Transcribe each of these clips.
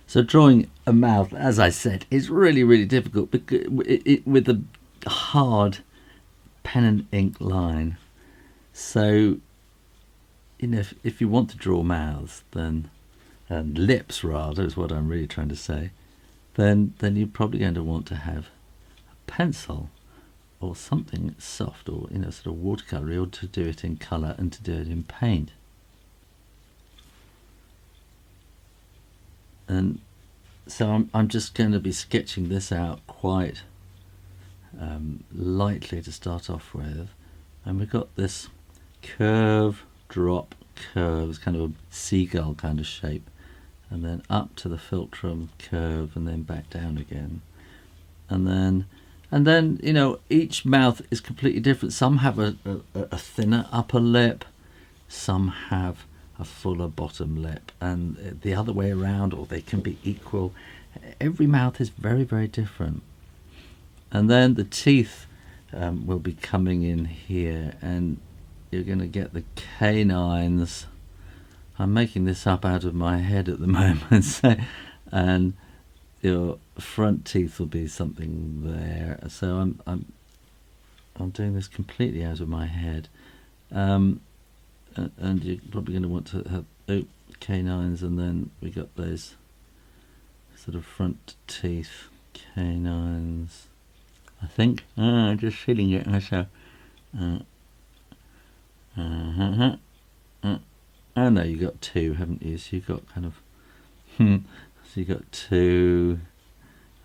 So drawing a mouth, as I said, is really, really difficult because with a hard pen and ink line. So, you know, if you want to draw mouths, then and lips rather is what I'm really trying to say, then you're probably going to want to have a pencil or something soft, or you know, sort of watercolor, or to do it in colour and to do it in paint. And so I'm just going to be sketching this out quite lightly to start off with, and we've got this curve, drop, curve. It's kind of a seagull kind of shape, and then up to the philtrum, curve, and then back down again, and then you know, each mouth is completely different. Some have a thinner upper lip, some have a fuller bottom lip, and the other way around, or they can be equal. Every mouth is very, very different. And then the teeth will be coming in here, and you're going to get the canines. I'm making this up out of my head at the moment. So, and your front teeth will be something there. So I'm doing this completely out of my head. And you're probably going to want to have canines, and then we got those sort of front teeth, canines, I think. I'm just feeling it myself. Oh no, you got two, haven't you? So you got kind of so you got two,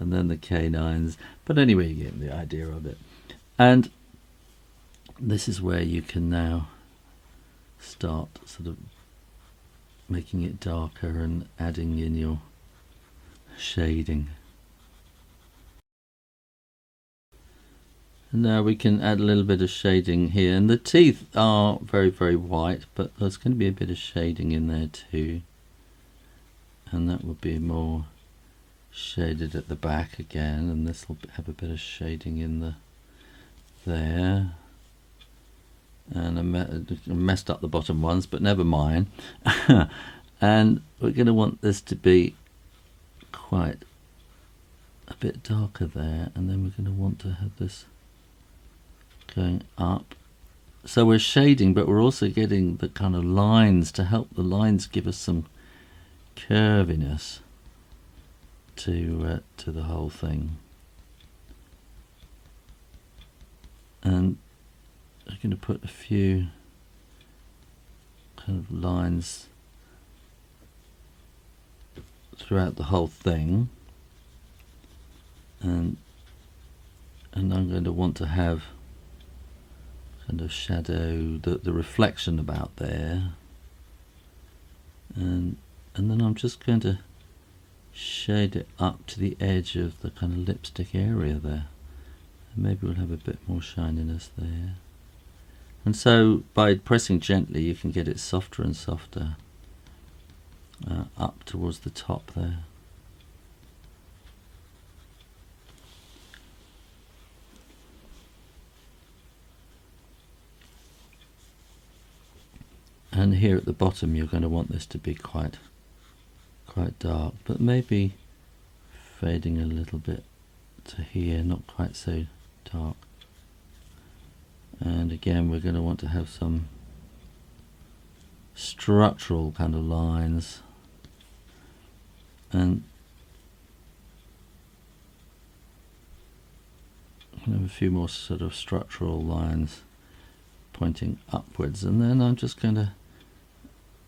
and then the canines. But anyway, you get the idea of it. And this is where you can now start sort of making it darker and adding in your shading. And now we can add a little bit of shading here, and the teeth are very, very white, but there's going to be a bit of shading in there too, and that will be more shaded at the back again, and this will have a bit of shading in there. And I messed up the bottom ones, but never mind. And we're going to want this to be quite a bit darker there, and then we're going to want to have this going up. So we're shading, but we're also getting the kind of lines to help the lines give us some curviness to the whole thing. And I'm going to put a few kind of lines throughout the whole thing, and I'm going to want to have kind of shadow, the reflection about there, and then I'm just going to shade it up to the edge of the kind of lipstick area there, and maybe we'll have a bit more shininess there. And so by pressing gently you can get it softer and softer up towards the top there. And here at the bottom you're going to want this to be quite dark, but maybe fading a little bit to here, not quite so dark. And again we're going to want to have some structural kind of lines, and have a few more sort of structural lines pointing upwards, and then I'm just going to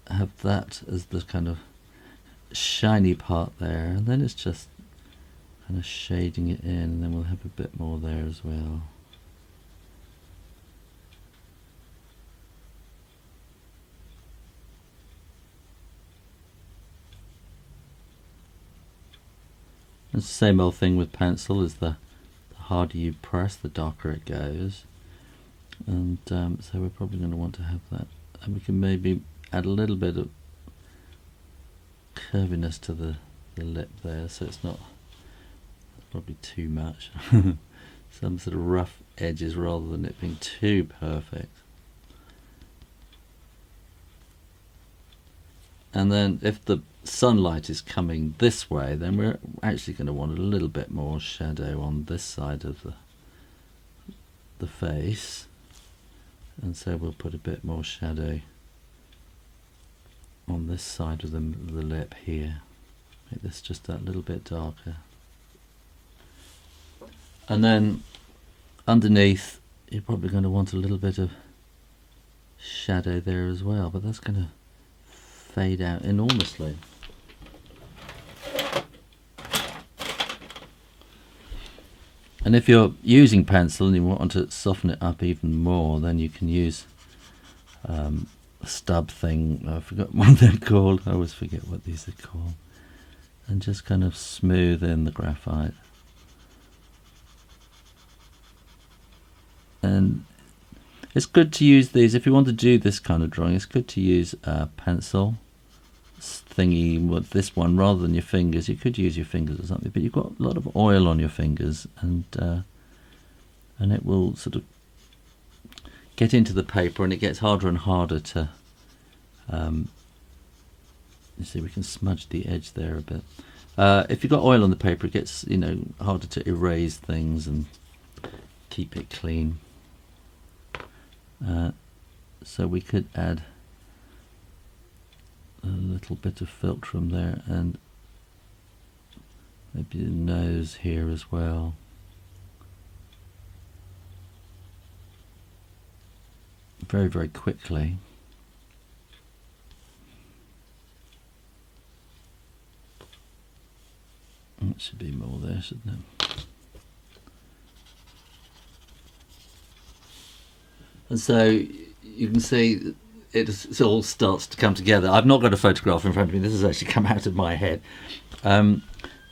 have that as the kind of shiny part there, and then it's just kind of shading it in, and then we'll have a bit more there as well. It's the same old thing with pencil, is the harder you press, the darker it goes. And so we're probably going to want to have that. And we can maybe add a little bit of curviness to the lip there, so it's not probably too much. Some sort of rough edges rather than it being too perfect. And then if the sunlight is coming this way, then we're actually going to want a little bit more shadow on this side of the face. And so we'll put a bit more shadow on this side of the lip here. Make this just that little bit darker. And then underneath, you're probably going to want a little bit of shadow there as well, but that's going to fade out enormously. And if you're using pencil and you want to soften it up even more, then you can use a stub thing. I forgot what they're called. I always forget what these are called. And just kind of smooth in the graphite. And it's good to use these, if you want to do this kind of drawing, it's good to use a pencil thingy with this one rather than your fingers. You could use your fingers or something, but you've got a lot of oil on your fingers, and it will sort of get into the paper, and it gets harder and harder to you see, we can smudge the edge there a bit. If you've got oil on the paper, it gets, you know, harder to erase things and keep it clean. So we could add a little bit of philtrum there, and maybe the nose here as well. Very, very quickly. That should be more there, shouldn't it? And so you can see it all starts to come together. I've not got a photograph in front of me. This has actually come out of my head. And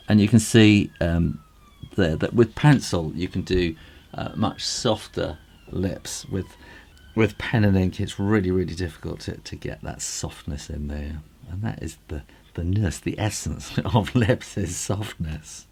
you can see there that with pencil you can do much softer lips. With pen and ink, it's really, really difficult to get that softness in there. And that is the essence of lips, is softness.